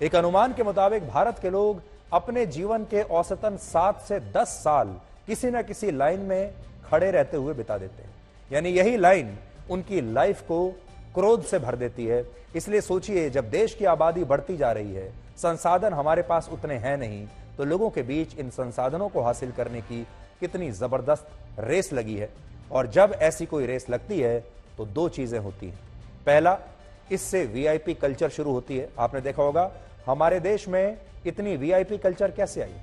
एक अनुमान के मुताबिक भारत के लोग अपने जीवन के औसतन 7 से 10 साल किसी न किसी लाइन में खड़े रहते हुए बिता देते हैं। यानी यही लाइन उनकी लाइफ को क्रोध से भर देती है। इसलिए सोचिए, जब देश की आबादी बढ़ती जा रही है, संसाधन हमारे पास उतने हैं नहीं, तो लोगों के बीच इन संसाधनों को हासिल करने की कितनी जबरदस्त रेस लगी है। और जब ऐसी कोई रेस लगती है तो दो चीजें होती हैं। पहला, इससे वीआईपी कल्चर शुरू होती है। आपने देखा होगा हमारे देश में इतनी वीआईपी कल्चर कैसे आई,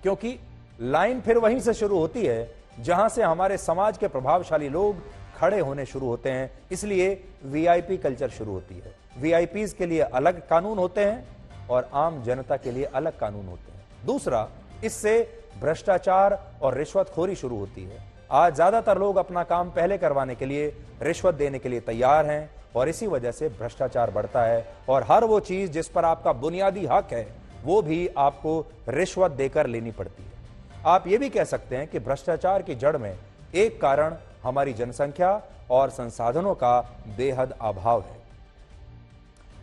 क्योंकि लाइन फिर वहीं से शुरू होती है जहां से हमारे समाज के प्रभावशाली लोग खड़े होने शुरू होते हैं। इसलिए वीआईपी कल्चर शुरू होती है। वीआईपीज के लिए अलग कानून होते हैं और आम जनता के लिए अलग कानून होते हैं। दूसरा, इससे भ्रष्टाचार और रिश्वतखोरी शुरू होती है। आज ज्यादातर लोग अपना काम पहले करवाने के लिए रिश्वत देने के लिए तैयार हैं और इसी वजह से भ्रष्टाचार बढ़ता है और हर वो चीज जिस पर आपका बुनियादी हक है वो भी आपको रिश्वत देकर लेनी पड़ती है। आप ये भी कह सकते हैं कि भ्रष्टाचार की जड़ में एक कारण हमारी जनसंख्या और संसाधनों का बेहद अभाव है।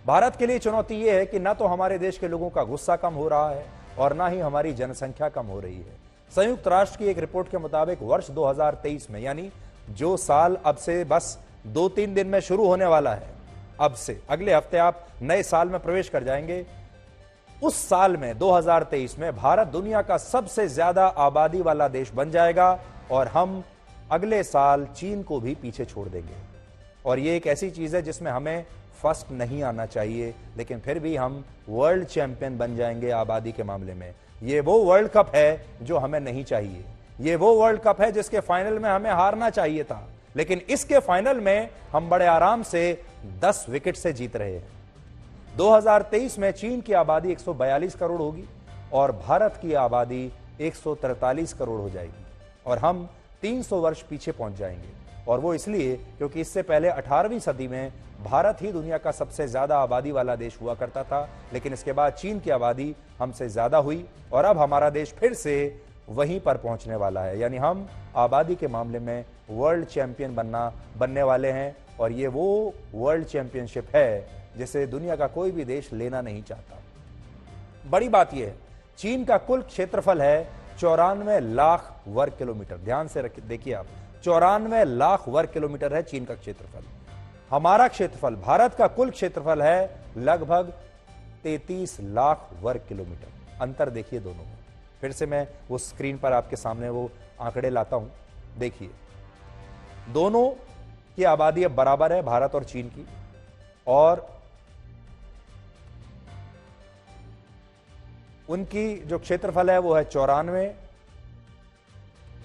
भारत के लिए चुनौती यह है कि ना तो हमारे देश के लोगों का गुस्सा कम हो रहा है और ना ही हमारी जनसंख्या कम हो रही है। संयुक्त राष्ट्र की एक रिपोर्ट के मुताबिक वर्ष 2023 में, यानी जो साल अब से बस 2-3 दिन में शुरू होने वाला है, अब से अगले हफ्ते आप नए साल में प्रवेश कर जाएंगे, उस साल में 2023 में भारत दुनिया का सबसे ज्यादा आबादी वाला देश बन जाएगा और हम अगले साल चीन को भी पीछे छोड़ देंगे। और ये एक ऐसी चीज है जिसमें हमें फर्स्ट नहीं आना चाहिए, लेकिन फिर भी हम वर्ल्ड चैंपियन बन जाएंगे आबादी के मामले में। ये वो वर्ल्ड कप है जो हमें नहीं चाहिए। ये वो वर्ल्ड कप है जिसके फाइनल में हमें हारना चाहिए था, लेकिन इसके फाइनल में हम बड़े आराम से 10 विकेट से जीत रहे हैं। 2023 में चीन की आबादी 142 करोड़ होगी और भारत की आबादी 143 करोड़ हो जाएगी और हम 300 वर्ष पीछे पहुंच जाएंगे। और वो इसलिए क्योंकि इससे पहले 18वीं सदी में भारत ही दुनिया का सबसे ज्यादा आबादी वाला देश हुआ करता था, लेकिन इसके बाद चीन की आबादी हमसे ज्यादा हुई और अब हमारा देश फिर से वहीं पर पहुंचने वाला है। यानी हम आबादी के मामले में वर्ल्ड चैंपियन बनने वाले हैं और ये वो वर्ल्ड चैंपियनशिप है जिसे दुनिया का कोई भी देश लेना नहीं चाहता। बड़ी बात यह है, चीन का कुल क्षेत्रफल है 94 लाख वर्ग किलोमीटर। ध्यान से देखिए आप, 94 लाख वर्ग किलोमीटर है चीन का क्षेत्रफल। हमारा क्षेत्रफल, भारत का कुल क्षेत्रफल है लगभग 33 लाख वर्ग किलोमीटर। अंतर देखिए दोनों में। फिर से मैं वो स्क्रीन पर आपके सामने वो आंकड़े लाता हूं, देखिए दोनों की आबादी अब बराबर है, भारत और चीन की, और उनकी जो क्षेत्रफल है वो है 94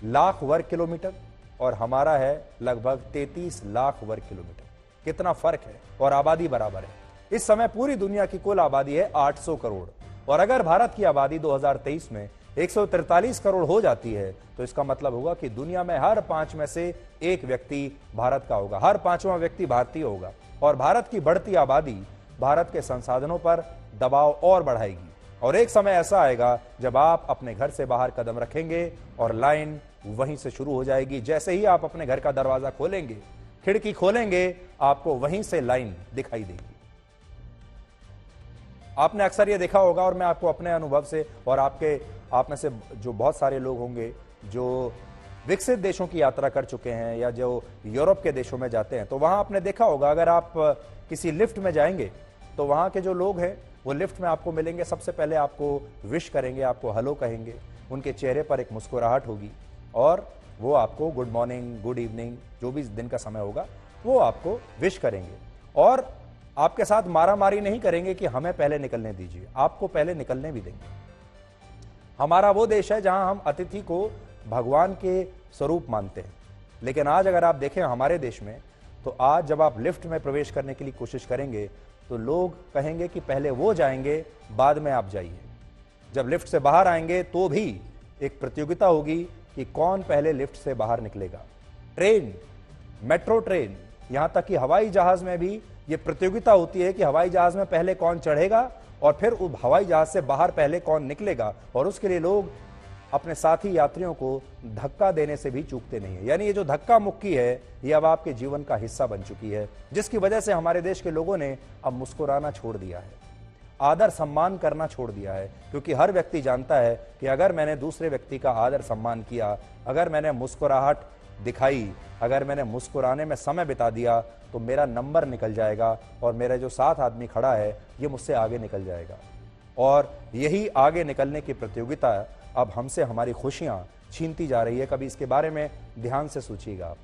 लाख वर्ग किलोमीटर और हमारा है लगभग 33 लाख वर्ग किलोमीटर। कितना फर्क है, और आबादी बराबर है। इस समय पूरी दुनिया की कुल आबादी है 800 करोड़ और अगर भारत की आबादी 2023 में 143 करोड़ हो जाती है तो इसका मतलब होगा कि दुनिया में हर 5 में से एक व्यक्ति भारत का होगा, हर 5वां व्यक्ति भारतीय होगा। और भारत की बढ़ती आबादी भारत के संसाधनों पर दबाव और बढ़ाएगी और एक समय ऐसा आएगा जब आप अपने घर से बाहर कदम रखेंगे और लाइन वहीं से शुरू हो जाएगी। जैसे ही आप अपने घर का दरवाजा खोलेंगे, खिड़की खोलेंगे, आपको वहीं से लाइन दिखाई देगी। आपने अक्सर ये देखा होगा और मैं आपको अपने अनुभव से और आप में से जो बहुत सारे लोग होंगे जो विकसित देशों की यात्रा कर चुके हैं या जो यूरोप के देशों में जाते हैं, तो वहां आपने देखा होगा अगर आप किसी लिफ्ट में जाएंगे तो वहां के जो लोग हैं वो लिफ्ट में आपको मिलेंगे, सबसे पहले आपको विश करेंगे, आपको हेलो कहेंगे, उनके चेहरे पर एक मुस्कुराहट होगी और वो आपको गुड मॉर्निंग, गुड इवनिंग, जो भी दिन का समय होगा वो आपको विश करेंगे और आपके साथ मारामारी नहीं करेंगे कि हमें पहले निकलने दीजिए, आपको पहले निकलने भी देंगे। हमारा वो देश है जहां हम अतिथि को भगवान के स्वरूप मानते हैं, लेकिन आज अगर आप देखें हमारे देश में, तो आज जब आप लिफ्ट में प्रवेश करने के लिए कोशिश करेंगे तो लोग कहेंगे कि पहले वो जाएंगे, बाद में आप जाइए। जब लिफ्ट से बाहर आएंगे तो भी एक प्रतियोगिता होगी कि कौन पहले लिफ्ट से बाहर निकलेगा। ट्रेन, मेट्रो ट्रेन, यहां तक कि हवाई जहाज में भी ये प्रतियोगिता होती है कि हवाई जहाज में पहले कौन चढ़ेगा और फिर उस हवाई जहाज से बाहर पहले कौन निकलेगा, और उसके लिए लोग अपने साथी यात्रियों को धक्का देने से भी चूकते नहीं है। यानी ये जो धक्का मुक्की है ये अब आपके जीवन का हिस्सा बन चुकी है, जिसकी वजह से हमारे देश के लोगों ने अब मुस्कुराना छोड़ दिया है। आदर सम्मान करना छोड़ दिया है, क्योंकि हर व्यक्ति जानता है कि अगर मैंने दूसरे व्यक्ति का आदर सम्मान किया, अगर मैंने मुस्कुराहट दिखाई, अगर मैंने मुस्कुराने में समय बिता दिया, तो मेरा नंबर निकल जाएगा और मेरा जो साथ आदमी खड़ा है ये मुझसे आगे निकल जाएगा। और यही आगे निकलने की प्रतियोगिता अब हमसे हमारी खुशियां छीनती जा रही है। कभी इसके बारे में ध्यान से सोचिएगा।